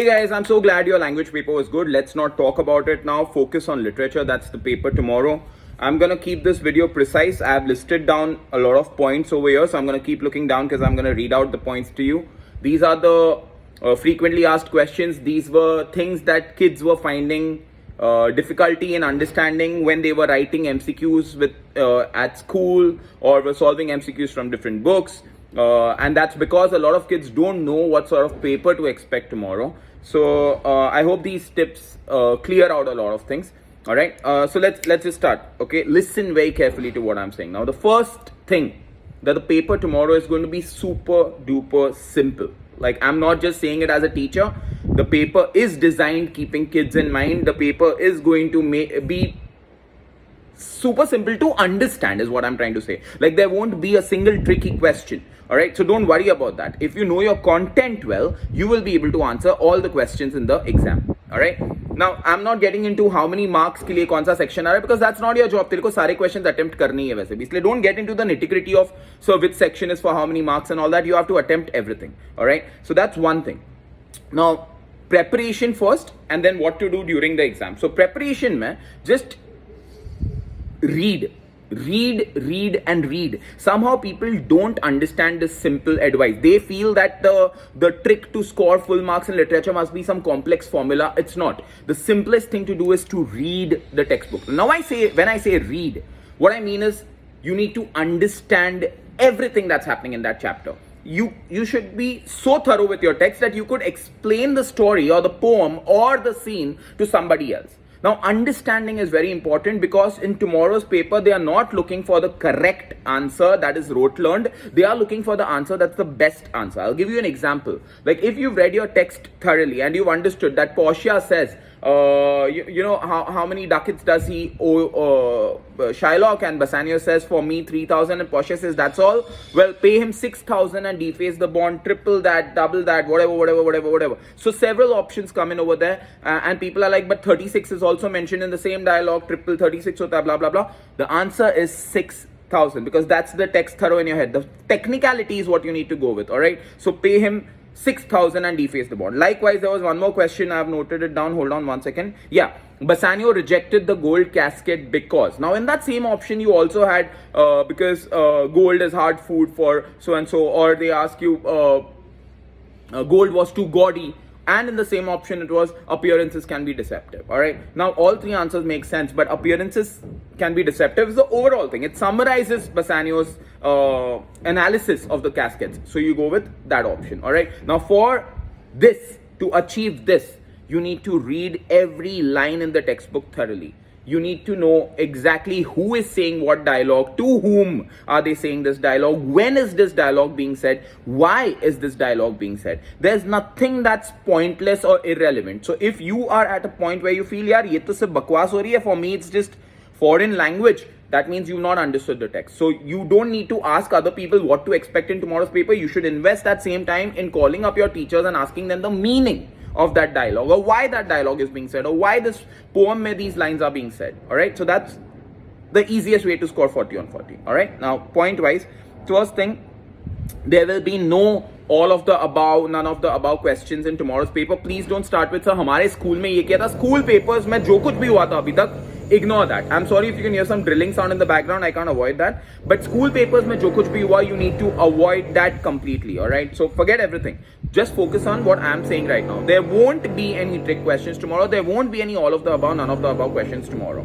Hey guys, I'm so glad your language paper was good. Let's not talk about it now. Focus on literature. That's the paper tomorrow. I'm gonna keep this video precise. I've listed down a lot of points over here, so I'm gonna keep looking down because I'm gonna read out the points to you. These are the frequently asked questions. These were things that kids were finding difficulty in understanding when they were writing MCQs with at school, or were solving MCQs from different books. And that's because a lot of kids don't know what sort of paper to expect tomorrow. So I hope these tips clear out a lot of things. All right, so let's just start. Okay, listen very carefully to what I'm saying. Now, the first thing, that the paper tomorrow is going to be super duper simple. Like, I'm not just saying it as a teacher. The paper is designed keeping kids in mind. The paper is going to be super simple to understand, is what I'm trying to say. Like, there won't be a single tricky question. All right, so don't worry about that. If you know your content well, you will be able to answer all the questions in the exam. All right, now I'm not getting into how many marks के लिए कौन सा section आ रहा है, because that's not your job. तेरे को सारे questions attempt करनी है वैसे भी, इसलिए don't get into the nitty-gritty of so which section is for how many marks and all that. You have to attempt everything. All right, so that's one thing. Now, preparation first, and then what to do during the exam. So preparation में just read and read. Somehow people don't understand this simple advice. They feel that the trick to score full marks in literature must be some complex formula. It's not. The simplest thing to do is to read the textbook. Now, when I say read, what I mean is you need to understand everything that's happening in that chapter. You should be so thorough with your text that you could explain the story or the poem or the scene to somebody else. Now, understanding is very important, because in tomorrow's paper, they are not looking for the correct answer that is rote learned. They are looking for the answer that's the best answer. I'll give you an example. Like, if you've read your text thoroughly and you've understood that Portia says, you know, how many ducats does he owe Shylock, and Bassanio says, for me 3,000, and Portia says, that's all. Well, pay him 6,000 and deface the bond, triple that, double that, whatever. So several options come in over there, and people are like, but 36 is also mentioned in the same dialogue, triple 36 hota, blah blah blah. The answer is 6,000, because that's the text thorough in your head. The technicality is what you need to go with. All right, so pay him 6,000 and deface the bond. Likewise, there was one more question. I've noted it down. Hold on 1 second. Yeah, Bassanio rejected the gold casket because. Now, in that same option, you also had because gold is hard food for so and so, or they ask you gold was too gaudy. And in the same option, it was appearances can be deceptive. All right. Now, all three answers make sense, but appearances can be deceptive is the overall thing. It summarizes Bassanio's analysis of the caskets. So you go with that option. All right. Now, for this, to achieve this, you need to read every line in the textbook thoroughly. You need to know exactly who is saying what dialogue, to whom are they saying this dialogue, when is this dialogue being said, why is this dialogue being said. There's nothing that's pointless or irrelevant. So if you are at a point where you feel, yaar, ye to sab bakwas ho rahi hai, for me it's just foreign language, that means you've not understood the text. So you don't need to ask other people what to expect in tomorrow's paper. You should invest that same time in calling up your teachers and asking them the meaning of that dialogue, or why that dialogue is being said, or why this poem mein these lines are being said. All right, so that's the easiest way to score 40 on 40. All right, now point wise, first thing, there will be no all of the above, none of the above questions in tomorrow's paper. Please don't start with, sir, हमारे school में ये किया था. School papers में जो कुछ भी हुआ था अभी तक, ignore that. I'm sorry if you can hear some drilling sound in the background. I can't avoid that. But school papers में जो कुछ भी हुआ, you need to avoid that completely. All right. So forget everything. Just focus on what I'm saying right now. There won't be any trick questions tomorrow. There won't be any all of the above, none of the above questions tomorrow.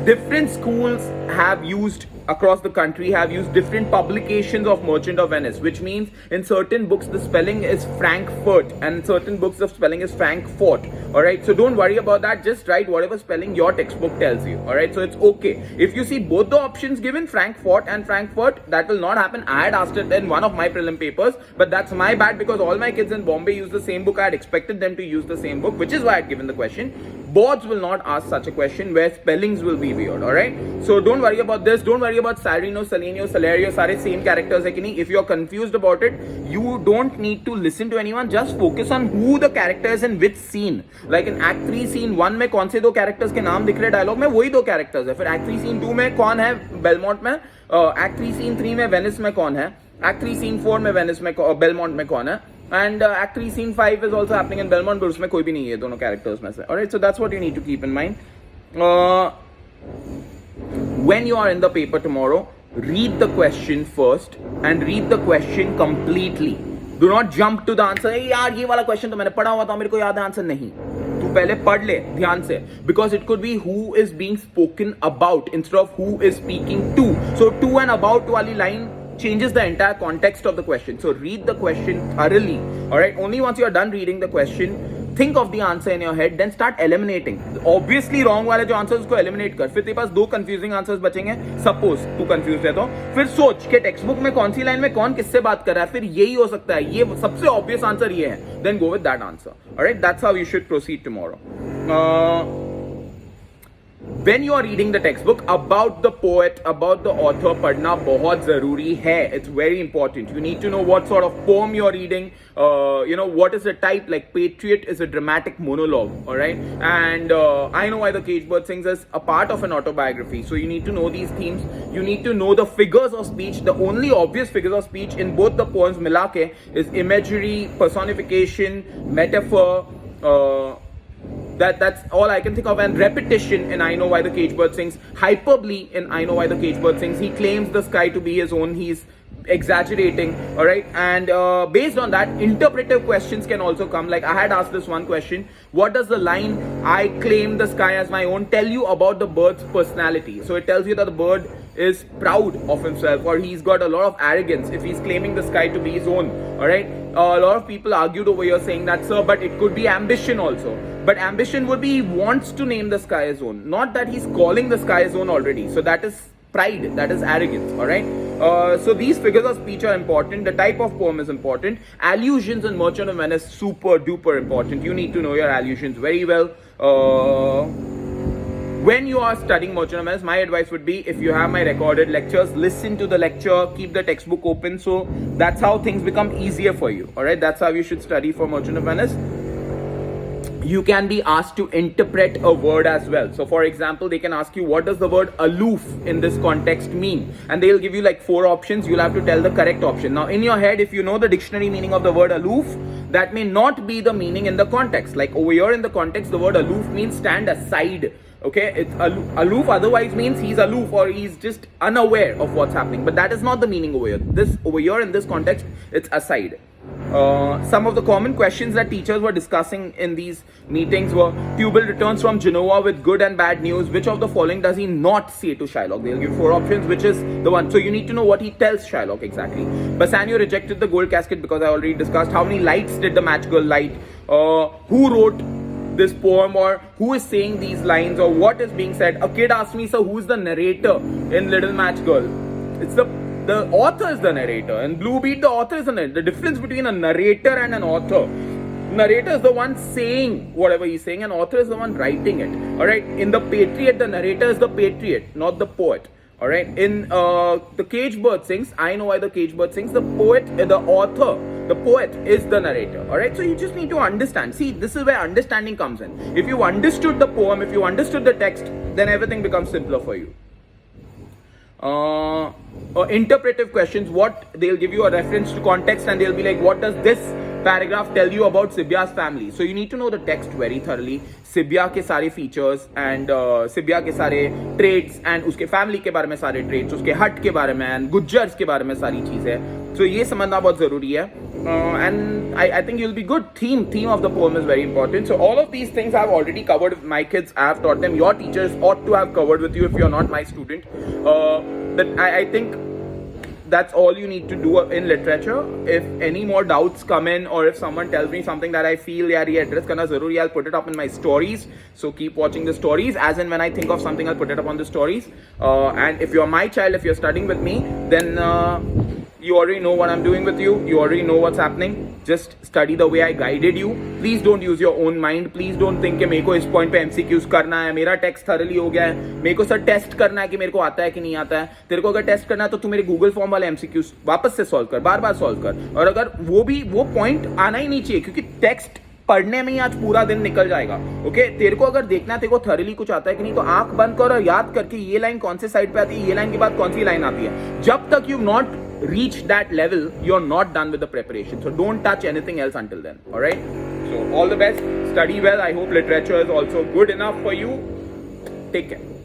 Different schools have used across the country have used different publications of Merchant of Venice, which means in certain books the spelling is Frankfurt and in certain books the spelling is Frankfurt. All right, so don't worry about that. Just write whatever spelling your textbook tells you. All right, so it's okay. If you see both the options given, Frankfurt and Frankfurt, that will not happen. I had asked it in one of my prelim papers, but that's my bad, because all my kids in Bombay use the same book. I had expected them to use the same book, which is why I had given the question. Boards will not ask such a question where spellings will be weird. All right, so don't worry about this. Don't worry about Sarino, Salenio, Salario, sare same characters hai ki nahi. If you're confused about it, you don't need to listen to anyone. Just focus on who the character is in which scene. Like in Act 3 Scene 1 में कौन से दो characters के नाम दिख रहे dialogue में, वही दो characters है. फिर Act 3 Scene 2 में कौन है Belmont में, Act 3 Scene 3 में Venice में कौन है, Act 3 Scene 4 में Venice में Belmont में कौन है, And Act 3 Scene 5 is also happening in Belmont, but उसमें कोई भी नहीं है दोनों characters में से. Alright, so that's what you need to keep in mind. When you are in the paper tomorrow, read the question first and read the question completely. Do not jump to the answer. Hey यार ये वाला question तो मैंने पढ़ा हुआ था, मेरे को याद है आंसर नहीं. तू पहले पढ़ ले ध्यान से, because it could be who is being spoken about instead of who is speaking to. So to and about वाली line changes the entire context of the question. So read the question thoroughly. Alright, only once you are done reading the question, think of the answer in your head, then start eliminating. Obviously wrong वाले जो answers उसको eliminate कर. फिर तेरे पास 2 confusing answers बचेंगे. Suppose तू confused है तो फिर सोच कि textbook में कौन सी line में कौन किससे बात कर रहा है. फिर यही हो सकता है, ये सबसे obvious answer ये है. Then go with that answer. Alright, that's how you should proceed tomorrow. When you are reading the textbook, about the poet, about the author, पढ़ना बहुत ज़रूरी है. It's very important. You need to know what sort of poem you are reading. What is the type? Like Patriot is a dramatic monologue, all right? And I Know Why the Caged Bird Sings is a part of an autobiography. So you need to know these themes. You need to know the figures of speech. The only obvious figures of speech in both the poems मिला के is imagery, personification, metaphor. That's all I can think of. And repetition in I Know Why the Caged Bird Sings, hyperbole in I Know Why the Caged Bird Sings. He claims the sky to be his own. He's exaggerating, all right? And based on that, interpretive questions can also come. Like I had asked this one question: what does the line "I claim the sky as my own" tell you about the bird's personality? So it tells you that the bird is proud of himself, or he's got a lot of arrogance if he's claiming the sky to be his own, all right? A lot of people argued over here saying that, sir, but it could be ambition also. But ambition would be he wants to name the sky his own, not that he's calling the sky his own already. So that is pride, that is arrogance, all right? So these figures of speech are important. The type of poem is important. Allusions in Merchant of Venice, super duper important. You need to know your allusions very well. When you are studying Merchant of Venice, my advice would be, if you have my recorded lectures, listen to the lecture, keep the textbook open. So that's how things become easier for you, all right? That's how you should study for Merchant of Venice. You can be asked to interpret a word as well. So for example, they can ask you, what does the word aloof in this context mean? And they'll give you like 4 options. You'll have to tell the correct option. Now in your head, if you know the dictionary meaning of the word aloof, that may not be the meaning in the context. Like over here in the context, the word aloof means stand aside. Okay, it's aloof otherwise means he's aloof or he's just unaware of what's happening. But that is not the meaning over here. This over here in this context, it's aside. Some of the common questions that teachers were discussing in these meetings were: Tubal returns from Genoa with good and bad news. Which of the following does he not say to Shylock? They'll give 4 options, which is the one. So you need to know what he tells Shylock exactly. Bassanio rejected the gold casket because I already discussed. How many lights did the match girl light? Who wrote this poem, or who is saying these lines, or what is being said? A kid asked me, so who's the narrator in Little Match Girl? It's the author is the narrator. In Blue Beat, the author is the narrator. The difference between a narrator and an author: narrator is the one saying whatever he's saying, and author is the one writing it. All right. In the Patriot, the narrator is the patriot, not the poet. All right. In the Caged Bird Sings, I Know Why the Caged Bird Sings, the author, the poet is the narrator. All right. So you just need to understand. See, this is where understanding comes in. If you understood the poem, if you understood the text, then everything becomes simpler for you. Interpretive questions, what they'll give you a reference to context and they'll be like, what does this paragraph tell you about Sibya's family? So you need to know the text very thoroughly. Sibya के सारे features and Sibya के सारे traits and उसके family के बारे में सारे traits, उसके hut के बारे में and गुज्जर्स के बारे में सारी चीजें. So ये समझना बहुत जरूरी है. And I think you'll be good. Theme of the poem is very important. So all of these things I've already covered with my kids. I have taught them. Your teachers ought to have covered with you if you're not my student. But I think that's all you need to do in literature. If any more doubts come in, or if someone tells me something that I feel yaar ye address karna zaruri, I'll put it up in my stories. So keep watching the stories. As in when I think of something, I'll put it up on the stories. And if you're my child, if you're studying with me, then you already know what I'm doing with you. You already know what's happening. Just study the way I guided you. Please don't use your own mind. Please don't think कि मेरे को इस point पे MCQs करना है, मेरा text thoroughly हो गया है, मेरे को सर टेस्ट करना है कि मेरे को आता है कि नहीं आता है. तेरे को अगर टेस्ट करना है तो तू मेरे गूगल फॉर्म वाले MCQs वापस से सॉल्व कर, बार बार सॉल्व कर. और अगर वो पॉइंट आना ही नहीं चाहिए, क्योंकि टेक्स्ट पढ़ने में ही आज पूरा दिन निकल जाएगा. ओके, तेरे को अगर देखना है तेरे को थॉरली कुछ आता है कि नहीं, तो आंख बंद कर और याद करके ये लाइन कौन से साइड पे आती है, ये लाइन के बाद कौन सी लाइन आती है. जब तक you not reach that level, you're not done with the preparation. So don't touch anything else until then. All right. So all the best. Study well. I hope literature is also good enough for you. Take care.